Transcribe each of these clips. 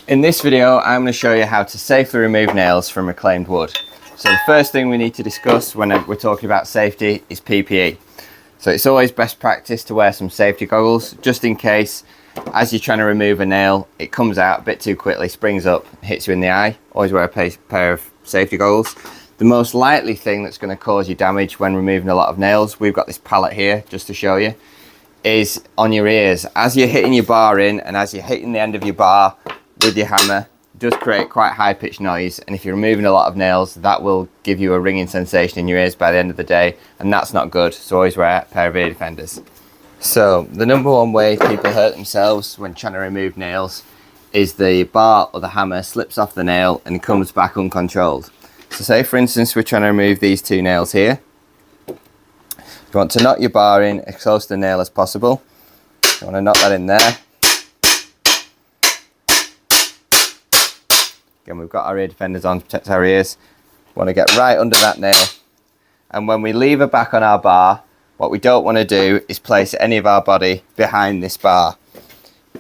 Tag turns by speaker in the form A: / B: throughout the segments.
A: In this video, I'm going to show you how to safely remove nails from reclaimed wood. So the first thing we need to discuss when we're talking about safety is PPE. So it's always best practice to wear some safety goggles, just in case as you're trying to remove a nail, it comes out a bit too quickly, springs up, hits you in the eye. Always wear a pair of safety goggles. The most likely thing that's going to cause you damage when removing a lot of nails, we've got this palette here just to show you, is on your ears. As you're hitting your bar in and as you're hitting the end of your bar with your hammer, it does create quite high-pitched noise, and if you're removing a lot of nails, that will give you a ringing sensation in your ears by the end of the day, and that's not good. So always wear a pair of ear defenders. So the number one way people hurt themselves when trying to remove nails is the bar or the hammer slips off the nail and comes back uncontrolled. So say for instance we're trying to remove these two nails here. You want to knock your bar in as close to the nail as possible. You want to knock that in there. Again, we've got our ear defenders on to protect our ears. We want to get right under that nail. And when we lever back on our bar, what we don't want to do is place any of our body behind this bar.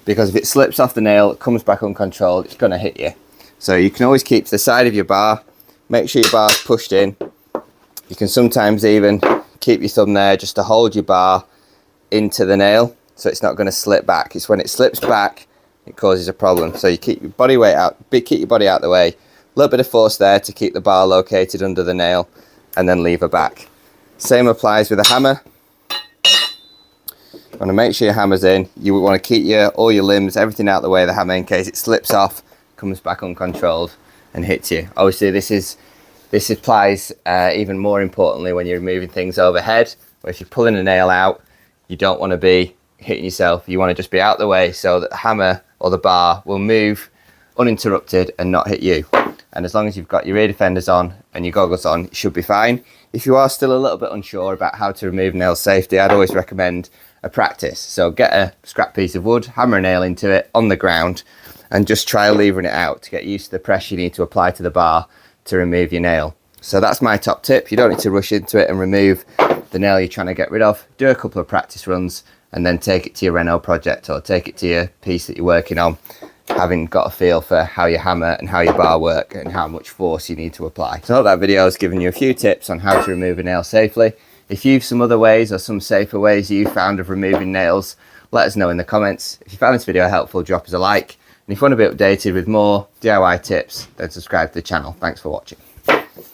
A: Because if it slips off the nail, it comes back uncontrolled, it's going to hit you. So you can always keep to the side of your bar. Make sure your bar's pushed in. You can sometimes even keep your thumb there just to hold your bar into the nail so it's not going to slip back. It's when it slips back it causes a problem. So you keep your body weight out, keep your body out of the way, a little bit of force there to keep the bar located under the nail, and then lever back. Same applies with a hammer. You want to make sure your hammer's in. You want to keep all your limbs, everything out of the way of the hammer in case it slips off, comes back uncontrolled and hits you. Obviously this applies even more importantly when you're moving things overhead, or if you're pulling a nail out, you don't want to be hitting yourself. You want to just be out of the way so that the hammer or the bar will move uninterrupted and not hit you. And as long as you've got your ear defenders on and your goggles on, it should be fine. If you are still a little bit unsure about how to remove nail safety, I'd always recommend a practice. So get a scrap piece of wood, hammer a nail into it on the ground, and just try levering it out to get used to the pressure you need to apply to the bar to remove your nail. So that's my top tip. You don't need to rush into it and remove the nail you're trying to get rid of. Do a couple of practice runs and then take it to your reno project or take it to your piece that you're working on, having got a feel for how your hammer and how your bar work and how much force you need to apply. So I hope that video has given you a few tips on how to remove a nail safely. If you've some other ways or some safer ways you found of removing nails, let us know in the comments. If you found this video helpful, drop us a like. And if you want to be updated with more DIY tips, then subscribe to the channel. Thanks for watching.